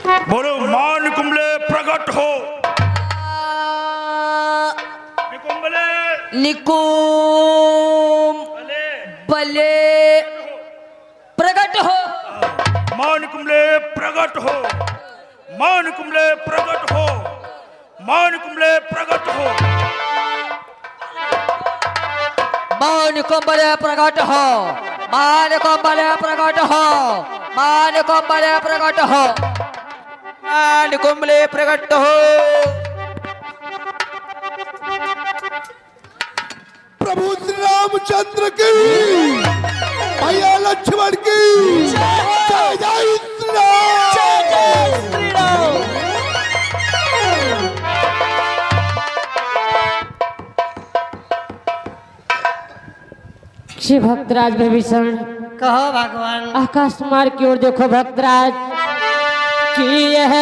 बोलो मान कुंबले प्रकट हो। निकुम बले प्रकट हो। मान कुंबले प्रकट हो। मान कुंबले प्रकट हो। मान कुंबले प्रकट हो। मान कुंबले प्रकट हो। मान कुंबले प्रकट हो। मान कुंबले प्रकट हो। मान कुंबले प्रकट हो। प्रभु श्री रामचंद्र की, भैया लक्ष्मण की जय जय श्री राम। जय जय श्री राम। श्री भक्तराज विभीषण कहो भगवान। आकाश मार्ग की ओर देखो भक्तराज कि यह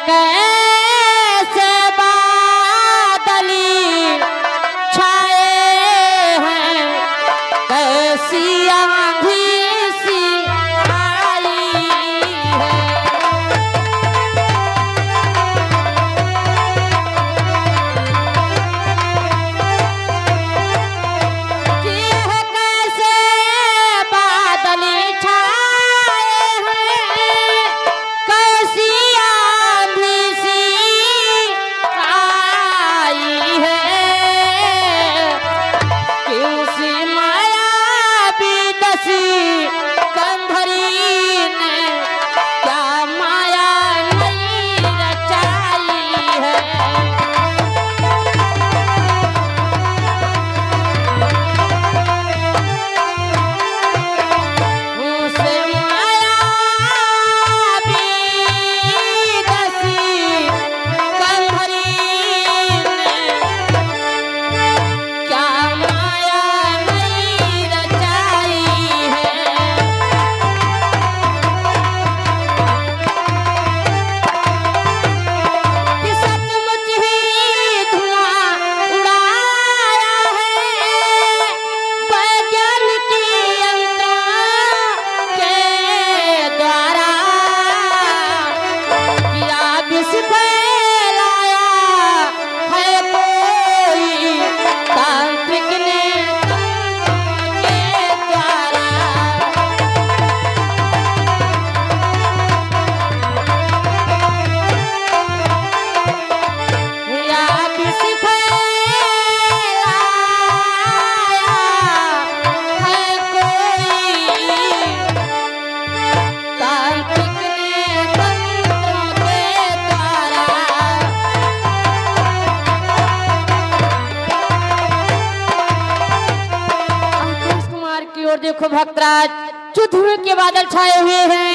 कैसे बादली छाए हैं, कैसी आंधी सी आई है। कि यह कैसे बादली छाए हैं, कैसी आंधी सी आई है। कि उसी मायावी दसी कंधरी ने क्या माया नहीं रचाई है। उसे मायावी दसी कंधरी ने क्या माया नहीं रचाई है। कि सचमुच ही धुआं उड़ाया है वैज्ञानिक यंत्रों के द्वारा। किया विष फैलाया है कोई तांत्रिक ने के द्वारा। या विष फैलाया है कोई तांत्रिक ने तंत्रों के द्वारा। आकाश कुमार की ओर देखो भक्तराज, जो धुएं के बादल छाए हुए हैं,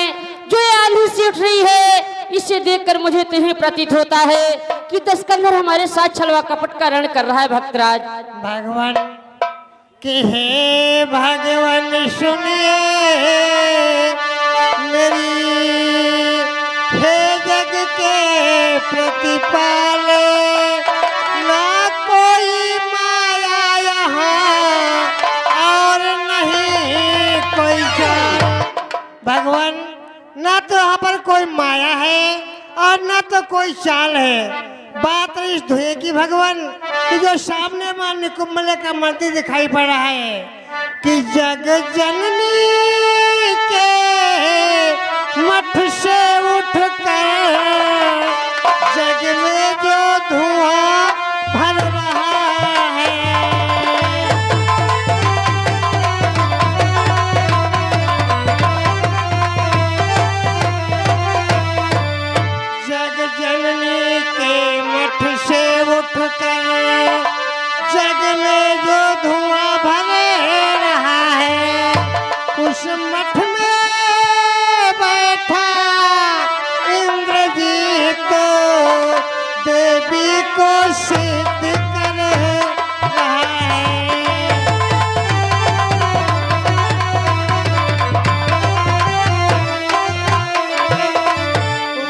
जो ये आंधी सी उठ रही है, इसे देखकर मुझे तो यही प्रतीत होता है कि दशकंधर हमारे साथ छलवा कपट का रण कर रहा है भक्तराज। भगवान कि हे भगवान सुनिए मेरी, हे जग के प्रतिपाले, ना कोई माया यहाँ और नहीं कोई जान। भगवान ना तो यहाँ पर कोई माया है और ना तो कोई चाल है। बात इस धुएं की भगवान कि जो सामने मां निकुंबले का मंदिर दिखाई पड़ रहा है कि जग जननी के मठ से उठकर जग में जो धुआं भर रहा है। जग जननी के मठ से उठकर जग में जो धुआं भर रहा है, उस मठ में बैठा इंद्रजीत तो देवी को सिद्ध कर रहा है।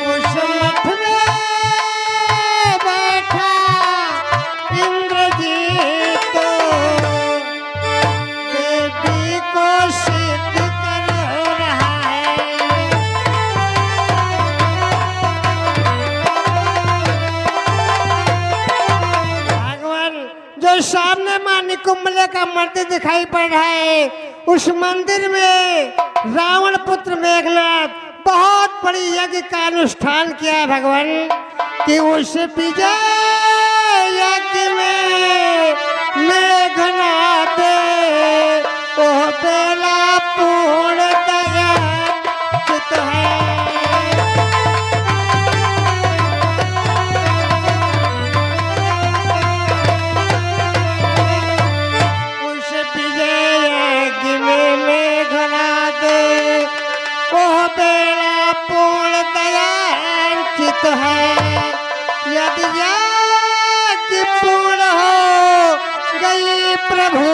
उस मठ में बैठा इंद्रजीत तो देवी को सिद्ध कर रहा है। सामने मां निकुंभले का मंदिर दिखाई पड़ रहा है। उस मंदिर में रावण पुत्र मेघनाथ बहुत बड़ी यज्ञ का अनुष्ठान किया है भगवान, कि उस विजय यज्ञ में मेघनाथ ओह बेला पूर्ण दया चित है। बेड़ा पूर्ण दयांचित है। यदि यज्ञ पूर्ण हो गई प्रभु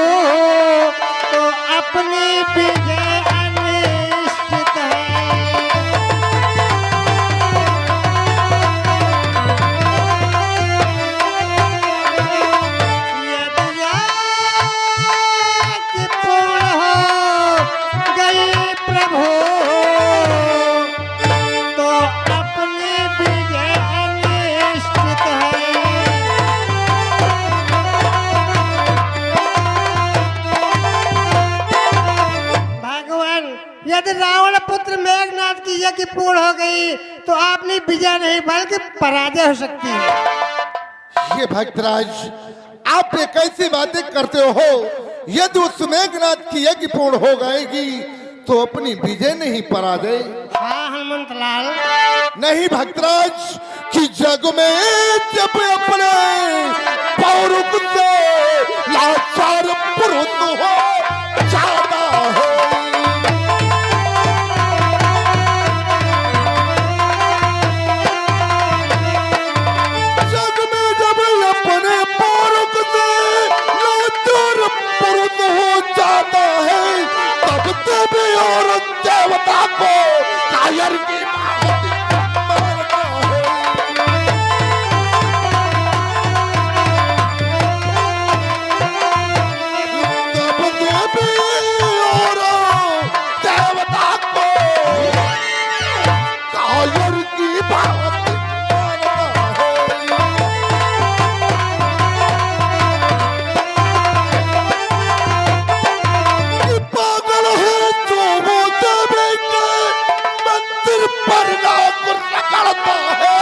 तो अपनी विजय अनिश्चित है। यदि यज्ञ पूर्ण हो गई प्रभु यदि रावण पुत्र मेघनाथ की यज्ञ पूर्ण हो गई तो आपने विजय नहीं बल्कि पराजय हो सकती है। ये भक्तराज, आप ये कैसी बातें करते हो? यदि उस मेघनाथ की यज्ञ पूर्ण हो जाएगी तो अपनी विजय नहीं पराजय। हाँ हनुमंत लाल। नहीं भक्तराज, कि जग में जब अपने पौरुष से लाचार पुरुष हो जाता है, और देवता को कायर की भांति मारता है। तब देवी और देवता को कायर की भांति मारता है। पागल है पर नाक रगड़ता है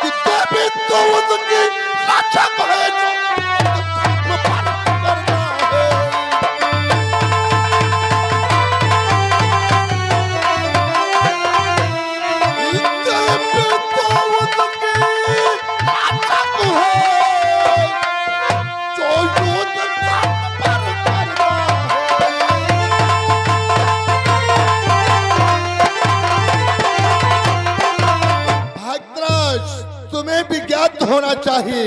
कि देवी तो उसकी रक्षक है जो करता है। देवी तो उसकी रक्षक है जो युद्ध पर करता है। तुम्हें भी ज्ञात होना चाहिए,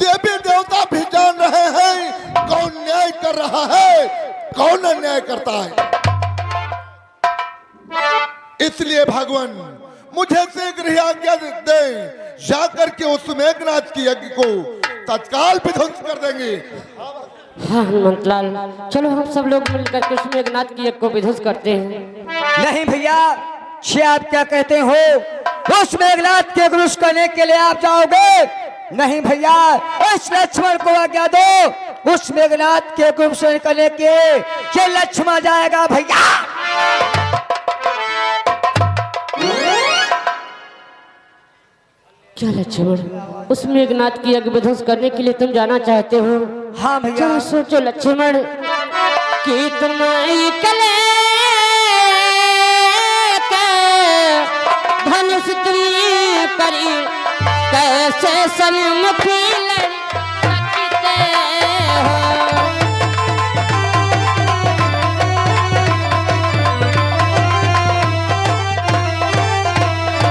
देवी देवता भी जान रहे हैं कौन न्याय कर रहा है, कौन अन्याय करता है। इसलिए भगवान मुझे शीघ्र ही आज्ञा दे, जाकर के उस मेघनाथ की यज्ञ को तत्काल विध्वंस कर देंगे। हाँ हनुमंत लाल, चलो हम सब लोग मिलकर के उस मेघनाथ की यज्ञ को विध्वंस करते हैं। नहीं भैया, ये आप क्या कहते हो? उस मेघनाथ के क्रूस करने के लिए आप जाओगे? नहीं भैया, उस लक्ष्मण को आज्ञा दो, उस मेघनाथ के क्रूस करने के ये लक्ष्मण जाएगा भैया। क्या लक्ष्मण, उस मेघनाथ की यज्ञ विध्वंस करने के लिए तुम जाना चाहते हो? हाँ भैया। चलो सोचो लक्ष्मण कि तुम कले धनुष तुम करी कैसे सन्मुखी लड़ सकते हो।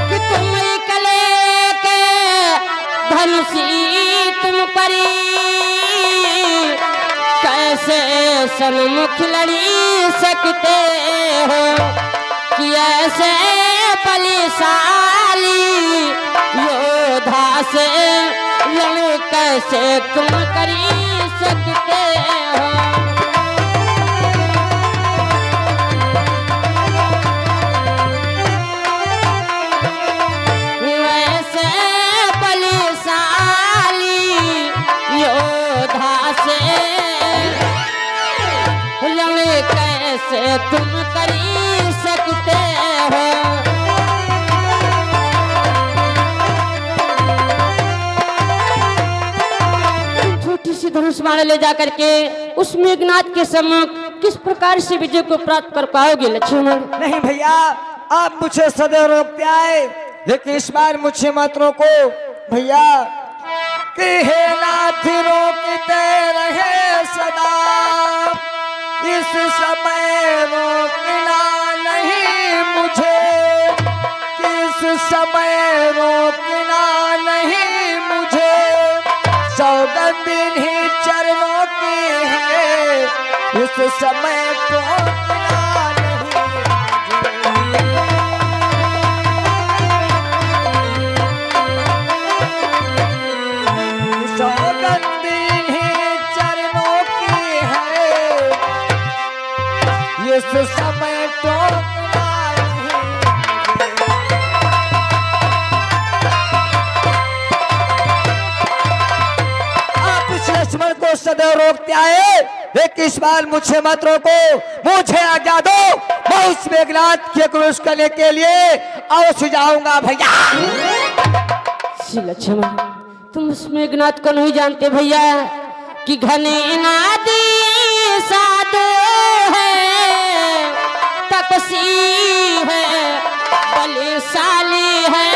कि तुम कले के धनुषी तुम परी कैसे सन्मुख लड़ी सकते हो। कि ऐसे बलशाली योद्धा से लड़ कैसे तुम करी सकते हो। वैसे बलशाली योद्धा से से तुम कर सकते हो। छोटी सी धनुष बाण ले जाकर के उस मेघनाथ के सम्मुख किस प्रकार से विजय को प्राप्त कर पाओगे लक्ष्मण? नहीं भैया, आप मुझे सदैव रोकते आए, लेकिन इस बार मुझे मत रोको भैया। कि हे नाथ रोकते रहे सदा, इस समय रोकना नहीं मुझे, किस समय रोकना नहीं मुझे, सौगंध इन्हीं चरणों की है, इस समय रोकना नहीं मुझे, सौगंध इन्हीं चरणों की है, इस समय रोकना नहीं मुझे। लक्ष्मण को सदैव रोकते आए, लेकिन इस बार मुझे मत रोको, मुझे आज्ञा दो, मैं उस मेघनाथ के क्रूस करने के लिए अवश्य जाऊंगा भैया। श्री लक्ष्मण, तुम उस मेघनाथ को नहीं जानते भैया कि घने नादी साधु है, तपसी है, बलशाली है,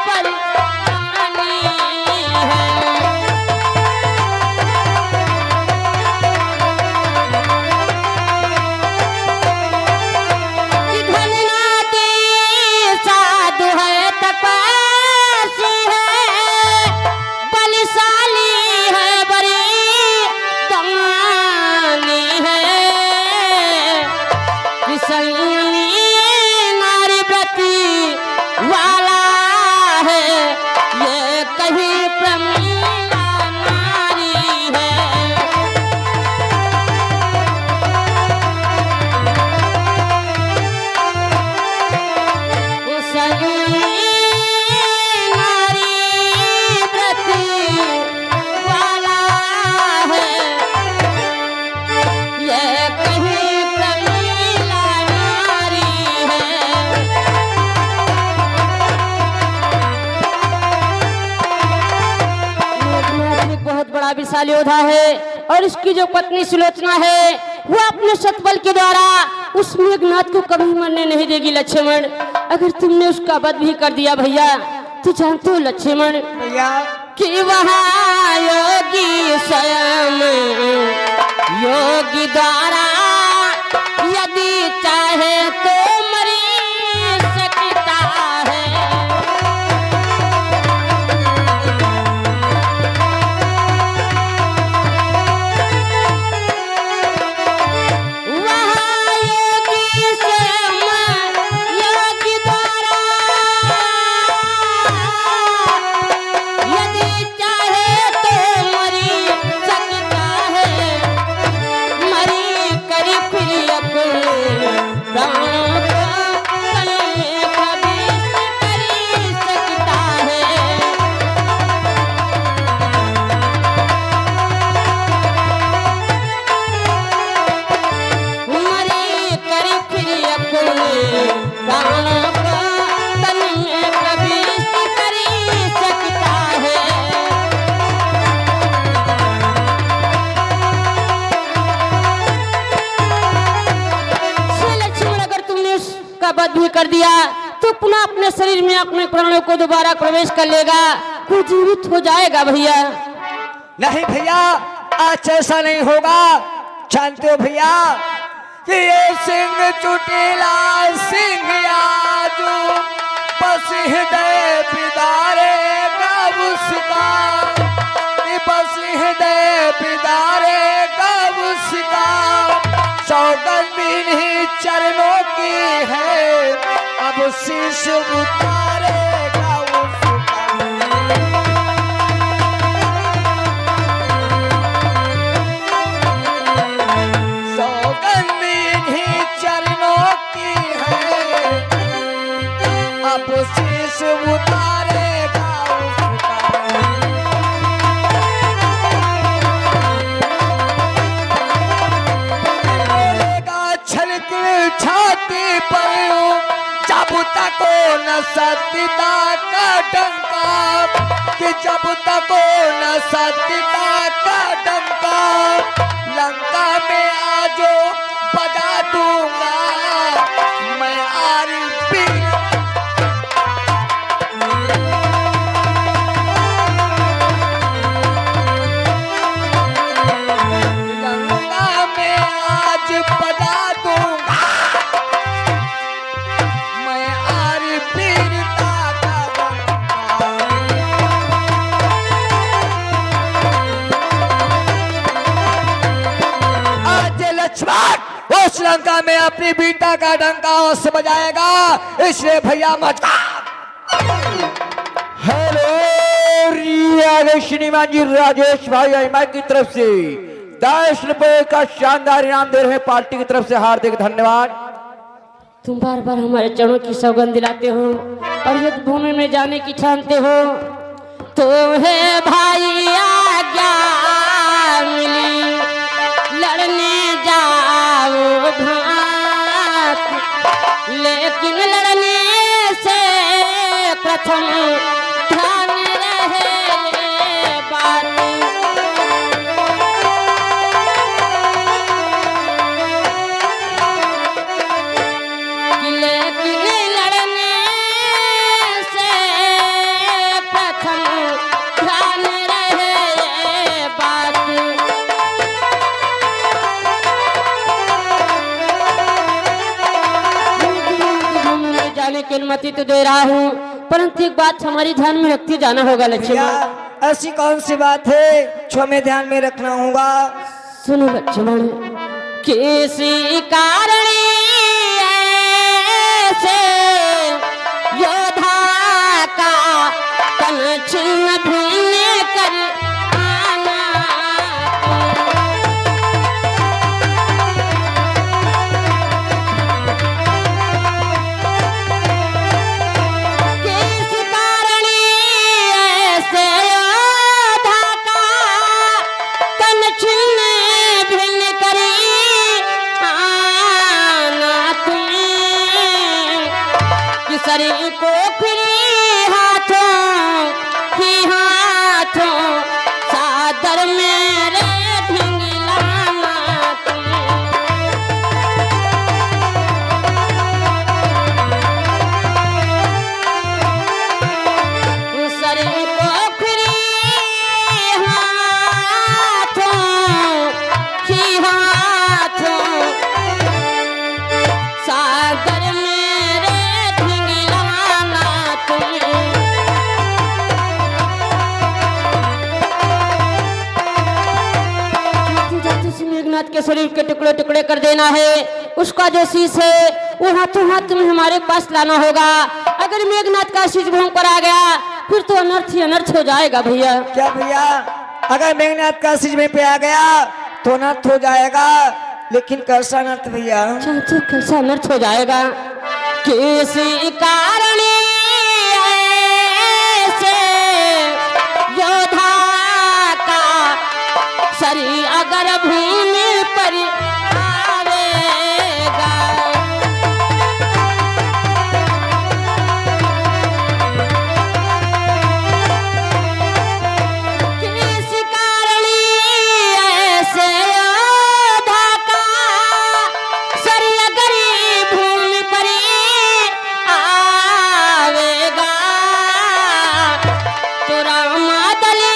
बलवानी है। विशाल योद्धा है और इसकी जो पत्नी सुलोचना है वो अपने सतबल के द्वारा उस मेघनाथ को कभी मरने नहीं देगी लक्ष्मण। अगर तुमने उसका वध भी कर दिया भैया तो जानते हो लक्ष्मण भैया कि वहाँ योगी स्वयं योगी द्वारा यदि चाहे तो मरी सकता है। वध भी कर दिया तो पुनः अपने शरीर में अपने प्राणों को दोबारा प्रवेश कर लेगा, वो जीवित हो जाएगा भैया। नहीं भैया आज ऐसा नहीं होगा। जानते हो भैया कि ये सिंह चुटीला सिंह आजू बस हृदय पिदारे का उसका, बस हृदय पिदारे का उसका, सौगंध इन्हीं चरणों की है, अब शीश उतारेगा उसका। सौगंध इन्हीं चरणों की है, अब शीश उतारेगा उसका। छलके न सत्यता का डंका, कि जब तक हो न सत्यता का डंका, लंका में आजो बजा दूंगा मैं आरपी। लंका में आज बजा दूंगा मैं आरपीरता का डंका। आज लक्ष्मण उस लंका में अपनी बीटा का डंका उससे बजाएगा, इसलिए भैया मचा। हेलो श्रीमान जी, राजेश भाई अहिमा की तरफ से 10 रुपए का शानदार इनाम दे रहे हैं, पार्टी की तरफ से हार्दिक धन्यवाद। तुम बार बार हमारे चरणों की सौगंध दिलाते हो और युद्ध भूमि में जाने की ठानते हो, तो है भाई आज्ञा मिली लड़ने जाओ भात, लेकिन लड़ने से प्रथम ध्यान रहे ये बात। कि लेकिन लड़ने से प्रथम ध्यान रहे ये बात। जाने की अनुमति तो दे रहा हूँ, परंतु एक बात हमारी ध्यान में रखते जाना होगा भैया लक्ष्मण। ऐसी कौन सी बात है जो हमें ध्यान में रखना होगा? सुनो लक्ष्मण, किसी कारण ऐसे योद्धा का तन छिन्न भिन्न कर आना, किस कारण ऐसे योद्धा का तन छिन्न भिन्न करी आना तुम्हें, कि शरीर को फिर हाथों ही हाथों सादर मेरे ढिंगलाना तुम्हें। शरीर को फिर हाथों ही हाथों सागर मेरे ढिंगलाना तुम्हें। जाते से मेघनाथ के शरीर के टुकड़े टुकड़े कर देना है, उसका जो शीश है वो हाथों हाथ तुम्हें हमारे पास लाना होगा। अगर मेघनाथ का शीश भूमि पर आ गया फिर तो अनर्थ ही अनर्थ हो जाएगा भैया। क्या भैया, अगर मेघनाथ का शीश में पे आ गया तो अनर्थ हो जाएगा, लेकिन कैसा अनर्थ भैया? चाचा कैसा अनर्थ हो जाएगा? किसी कारण ऐसे योद्धा का शरीर अगर भूमि पर आवेगा, किसी कारण ऐसे योद्धा का शरीर अगर भूमि पर आवेगा, तो रामादली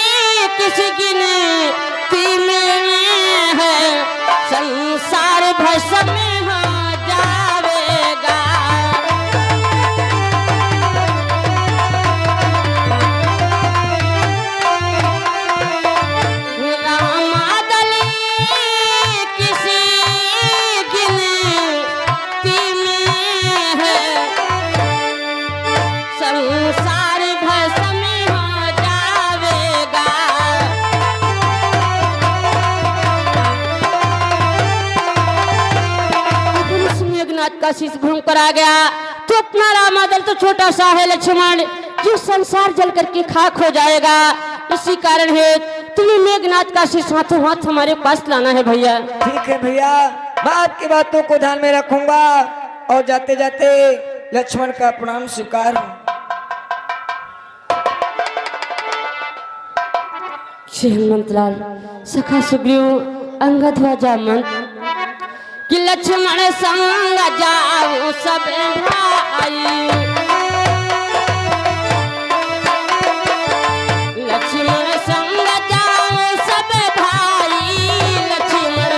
किसी गिनती में है संसार भस्म हो जावेगा। रामादली किसी गिनती में है संसार भस्म हो जावेगा। अगर उस मेघनाथ का शीश भूमि पर आ गया तो अपना रामादल तो छोटा सा है लक्ष्मण, ये संसार जल करके खाक हो जाएगा। इसी कारण है तुम्हें मेघनाथ का शीश हाथों हाथ हमारे पास लाना है भैया। ठीक है भैया, मैं आपकी बातों को ध्यान में रखूंगा और जाते जाते लक्ष्मण का प्रणाम स्वीकार। श्री हनुमंतलाल सखा सुग्रीव अंगद व जामंत कि लक्ष्मण संग जाओ सब भाई, लक्ष्मण संग जाओ सब भाई, लक्ष्मण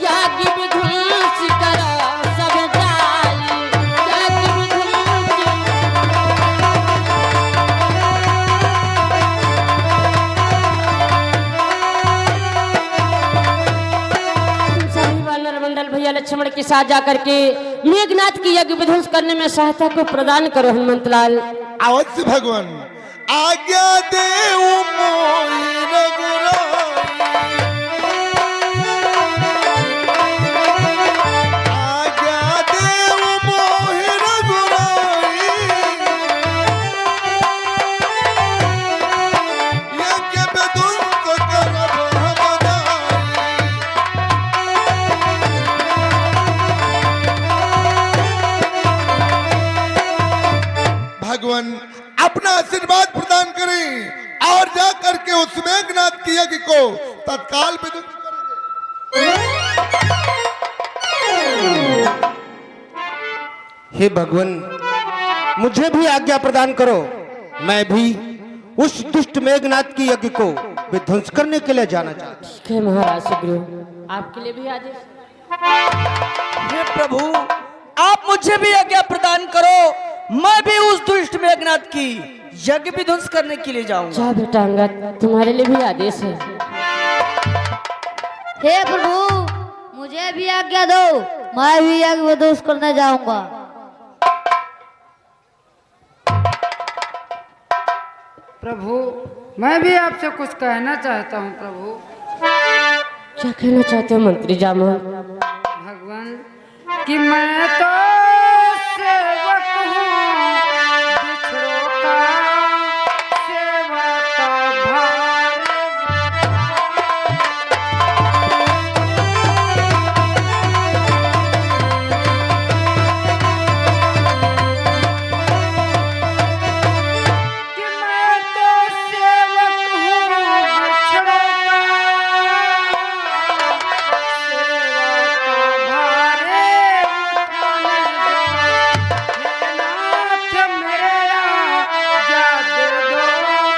याज्ञ विध्वंस करो सब जाई, याज्ञ विध्वंस सभी वानर मंडल भैया लक्ष्मण के साथ जाकर के मेघनाथ की यज्ञ विध्वंस करने में सहायता को प्रदान करो हनुमंतलाल। अवश्य भगवान, आज्ञा देव मोहि रघुराई, आज्ञा देव मोहि रघुराई, यज्ञ विध्वंस करब हम नाई। भगवान अपना आशीर्वाद प्रदान करें और जा करके उस मेघनाथ की यज्ञ को तत्काल विध्वंस करेंगे। हे भगवान, मुझे भी आज्ञा प्रदान करो, मैं भी उस दुष्ट मेघनाथ की यज्ञ को विध्वंस करने के लिए जाना चाहता हूँ। ठीक है महाराज सुग्रीव, आपके लिए भी आदेश। हे प्रभु, आप मुझे भी आज्ञा प्रदान करो, मैं भी उस दुष्ट मेघनाथ की यज्ञ विध्वंस करने के लिए जाऊंगा। जा बेटा अंगद, तुम्हारे लिए भी आदेश है। हे प्रभु, मुझे भी आज्ञा दो, मैं भी यज्ञ विध्वंस करने जाऊंगा। प्रभु, मैं भी आपसे कुछ कहना चाहता हूँ। प्रभु, क्या कहना चाहते हो मंत्री जामन? भगवान, कि मैं तो सेवक हूँ, बिछड़ों का सेवा का भार। कि मैं तो सेवक हूँ, बिछड़ों का सेवा का भारे उठाने दो। हे नाथ मेरे आज्ञा दे दो, मैं यज्ञ विध्वंस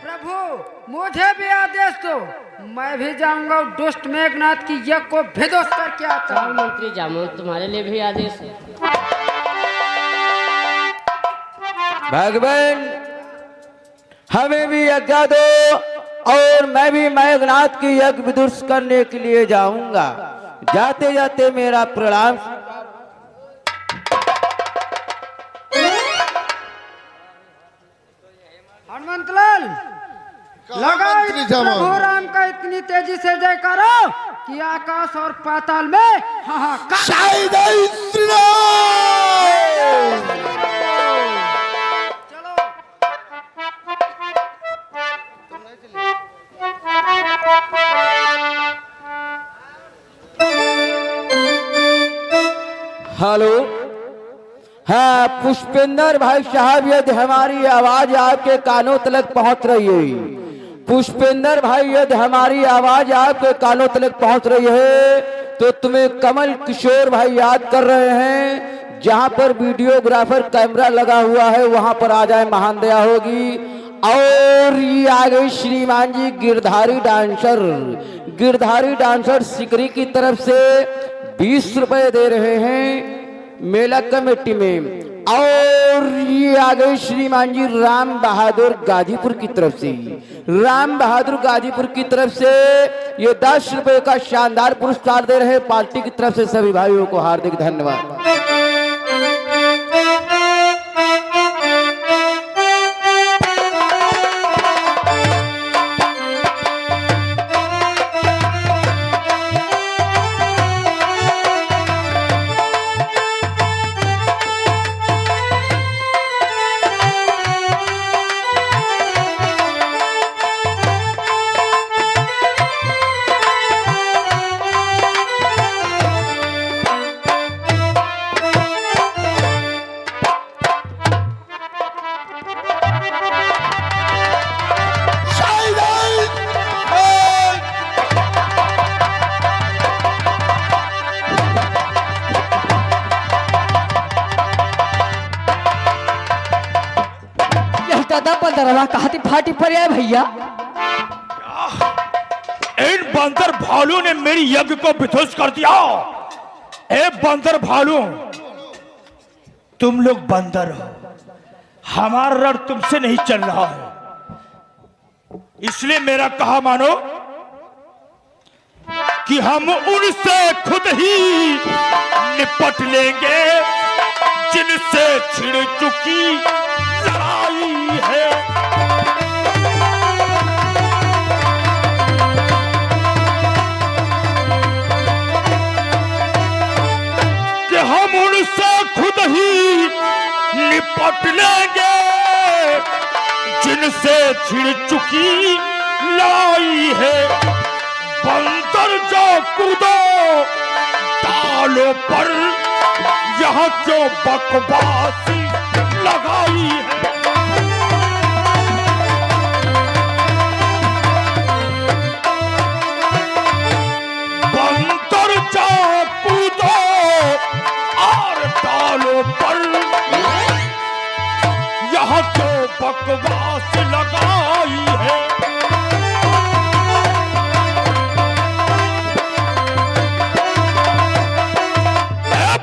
प्रभु, मुझे भी आदेश दो, मैं भी जाऊंगा और दुष्ट मेघनाथ की यज्ञ को विध्वंस करके आता हाँ हूँ। मंत्री जामन, तुम्हारे लिए भी आदेश है। भगवान, हमें भी आज्ञा दो और मैं भी मेघनाथ की यज्ञ विध्वंस करने के लिए जाऊंगा। जाते जाते मेरा प्रणाम। हनुमंतलाल, लगा मंत्री जामन। प्रभु राम का इतनी तेजी से जयकारा कि आकाश और पाताल में हाहाकार। शायद श्री राम। चलो, हेलो, हाँ पुष्पेंद्र भाई साहब, यदि हमारी आवाज आपके कानों तक पहुंच रही है, पुष्पेंद्र भाई यदि हमारी आवाज आपके कानों तक पहुंच रही है तो तुम्हें कमल किशोर भाई याद कर रहे हैं। जहां पर वीडियोग्राफर कैमरा लगा हुआ है वहां पर आ जाए, महान दया होगी। और ये आ गई श्रीमान जी गिरधारी डांसर सिकरी की तरफ से 20 रुपए दे रहे हैं मेला कमेटी में। और ये आ गए श्रीमान जी राम बहादुर गाजीपुर की तरफ से राम बहादुर गाजीपुर की तरफ से ये 10 रुपए का शानदार पुरस्कार दे रहे पार्टी की तरफ से सभी भाइयों को हार्दिक धन्यवाद। दादा पंद्रहवा कहती फाटी पर है भैया। इन बंदर भालू ने मेरी यज्ञ को विध्वंस कर दिया। ए बंदर भालू, तुम लोग बंदर हो, हमारा रण तुमसे नहीं चल रहा है, इसलिए मेरा कहा मानो कि हम उनसे खुद ही निपट लेंगे जिनसे छिड़ चुकी लड़ाई है। कि हम उनसे खुद ही निपट लेंगे जिनसे छिड़ चुकी लड़ाई है। बंदर जो कूदो डालों पर, यहाँ क्यों बकवासी लगाई है। बंदर जा कूदो और डालों पर, यहाँ क्यों बकवास लगाई है।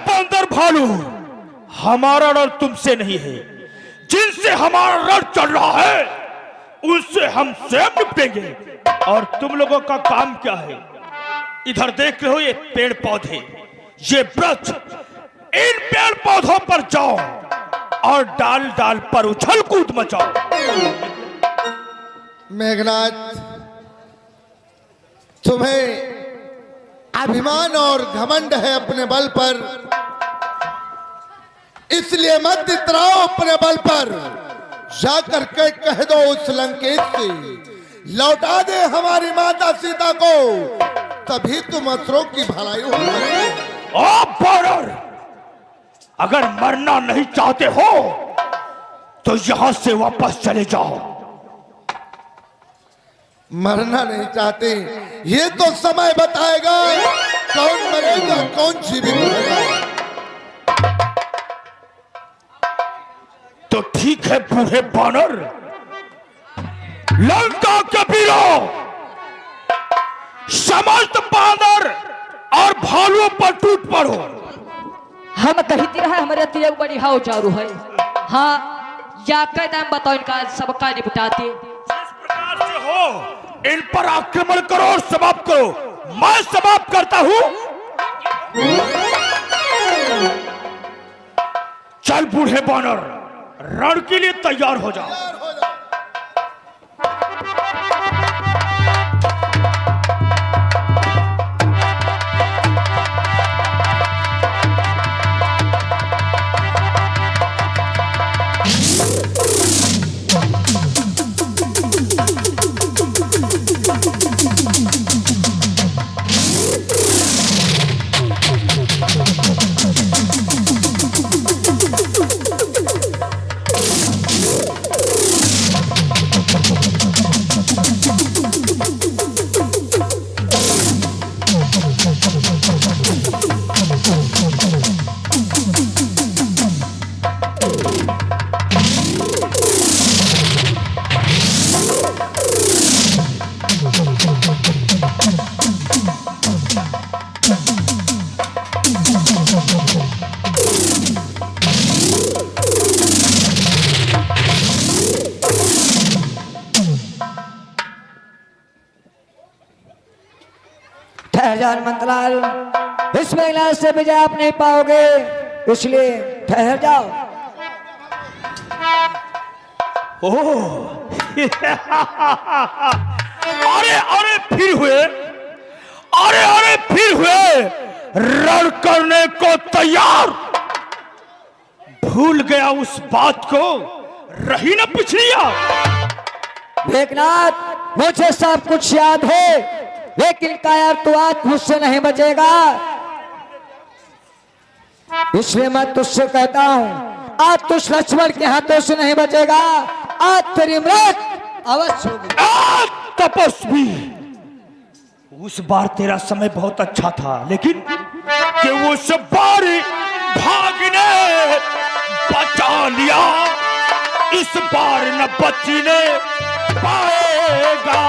बंदर भालू, हमारा रण तुमसे नहीं है, जिनसे हमारा रण चल रहा है उनसे हम स्वयं निपटेंगे। और तुम लोगों का काम क्या है? इधर देख रहे हो ये पेड़ पौधे, ये वृक्ष, इन पेड़ पौधों पर जाओ और डाल डाल पर उछल कूद मचाओ। मेघनाथ, तुम्हें अभिमान और घमंड है अपने बल पर, इसलिए मत इतराओ अपने बल पर। जाकर के कह दो उस लंकेश से लौटा दे हमारी माता सीता को, तभी तुम असुरों की भलाई होगी। ओ बानर, अगर मरना नहीं चाहते हो तो यहां से वापस चले जाओ। मरना नहीं चाहते, ये तो समय बताएगा कौन मरेगा कौन जीवित रहेगा। तो ठीक है बूढ़े बानर, लंका के वीरों, समस्त बानर और भालुओं पर टूट पड़ो। हम कहती रहे हमारे तिरंगा बड़ी हाउ चारू है। हाँ, या कह दाम बताओ, इनका सबका निपटाते। जिस प्रकार से हो इन पर आक्रमण करो और समाप्त करो। मैं समाप्त करता हूं। चल बूढ़े बानर, रण के लिए तैयार हो जाओ। ठहर जा मंत्राल, इस मेघनाथ से विजय आप नहीं पाओगे, इसलिए ठहर जाओ। अरे अरे फिर हुए, अरे अरे फिर हुए रण करने को तैयार। भूल गया उस बात को, रही न पिछलिया। मेघनाथ, मुझे सब कुछ याद है, लेकिन कायर तू आज मुझसे नहीं बचेगा, इसलिए मैं तुझसे कहता हूँ आज तुझ लक्ष्मण के हाथों से नहीं बचेगा, आज तेरी मृत अवश्य होगी। तपस्वी, उस बार तेरा समय बहुत अच्छा था, लेकिन कि उस बार भागने बचा लिया, इस बार न बचने पाएगा।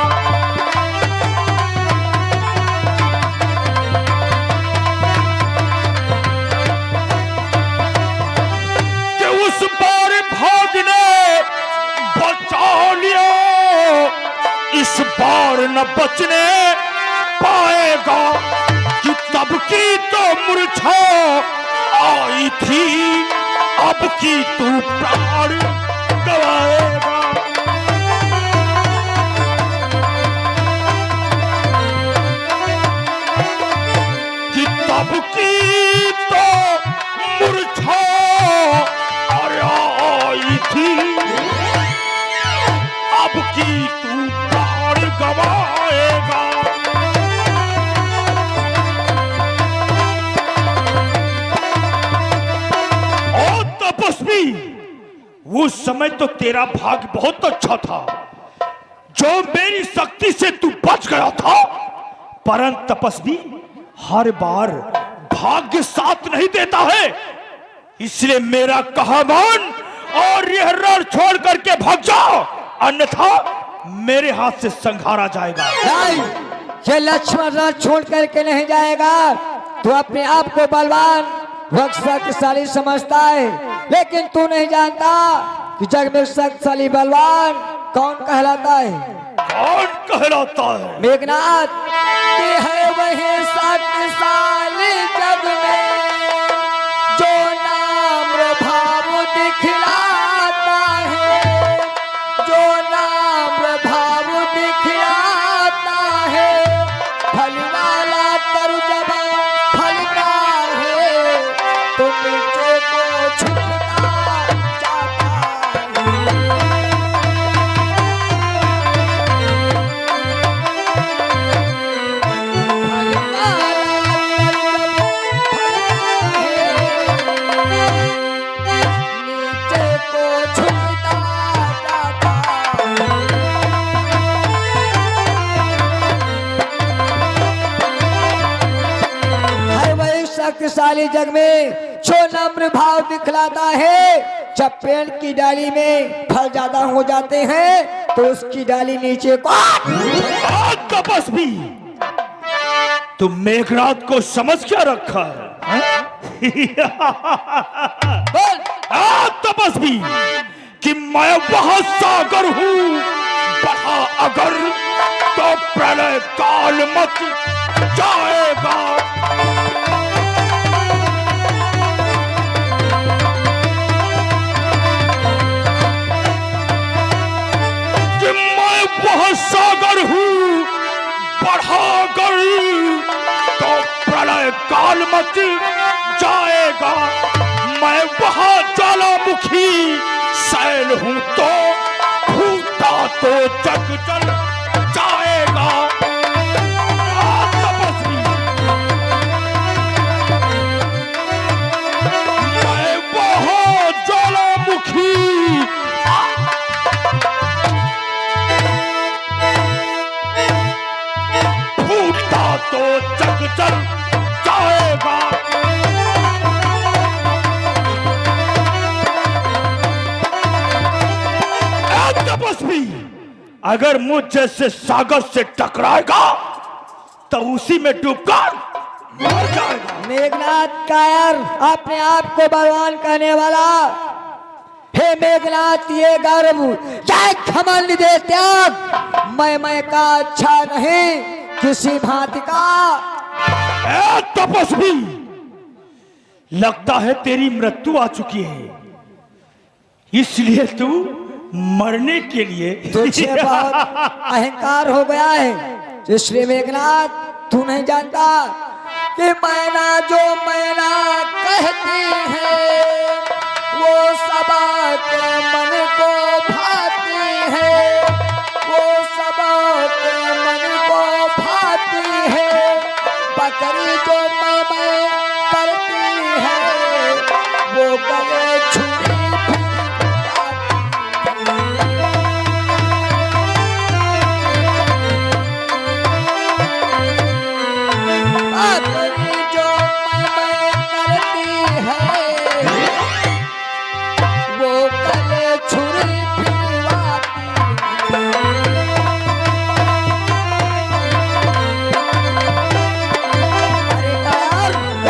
कि उस बार भागने बचा लिया, इस बार न बचने पाएगा। कि तब की तो मूर्छा आई थी, अब की तू प्राण गवाएगा। कि तब की तो मूर्छा आई थी, अब की तू प्राण गवाएगा। ओ तपस्वी, उस समय तो तेरा भाग्य बहुत अच्छा था, जो मेरी शक्ति से तू बच गया था, परंतु तपस्वी हर बार भाग्य साथ नहीं देता है, इसलिए मेरा कहा मान और यह रण छोड़ करके भाग जाओ, अन्यथा मेरे हाथ से संघारा जाएगा। नहीं, ये लक्ष्मण रण छोड़ करके नहीं जाएगा। तू अपने आप को बलवान व शक्तिशाली समझता है, लेकिन तू नहीं जानता कि जग में शक्तिशाली बलवान कौन कहलाता है। कौन कहलाता है? मेघनाथ, कि है वही शक्तिशाली जग में जो नाम भाव दिखलाता है, जो नाम भाव दिखलाता है। फल वाला तरु जब फलता है, तो नीचे को झुकता जाता है। शक्तिशाली जग में जो नम्र भाव दिखलाता है, जब पेड़ की डाली में फल ज्यादा हो जाते हैं तो उसकी डाली नीचे को। तपस्वी, तुम मेघनाथ को समझ क्या रखा है? तपस्वी, कि मैं वह सागर हूँ, बहा अगर तो प्रलय काल मच जाएगा। वह सागर हूँ, बढ़ाकर तो प्रलय काल मच जाएगा। मैं वहाँ ज्वालामुखी शैल हूँ, तो फूटा तो जग जल जाएगा। तपस्वी, मैं वहाँ ज्वालामुखी तो जग जल जाएगा। तपस्वी, अगर मुझ जैसे सागर से टकराएगा तो उसी में डूबकर मर जाएगा। मेघनाथ कायर, अपने आप को बलवान कहने वाला, हे मेघनाथ ये गर्व जय घमंड त्याग, मैं का अच्छा नहीं किसी भांति का ए तपस्वी, लगता है तेरी मृत्यु आ चुकी है, इसलिए तू मरने के लिए तुझे बहुत अहंकार हो गया है, इसलिए मेघनाथ तू नहीं जानता कि मैना जो मैना कहती है वो सबा के मन को भाती है, वो सबा के मन को भाती है। बकरी जो मैं करती है वो गले छुरी बकरी जो मैं करती है वो गले छुरी फिरवाती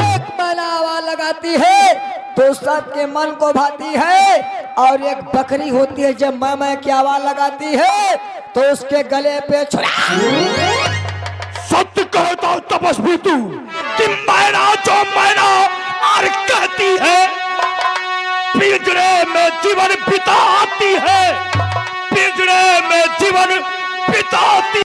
एक मनावा लगाती है तो सबके मन को भाती है, और एक बकरी होती है जब मैं की आवाज लगाती है तो उसके गले पे सत्य कहता हूं तपस्वी तू कि मैना जो मैना और कहती है, पिंजरे में जीवन बिताती है, पिंजरे में जीवन बिताती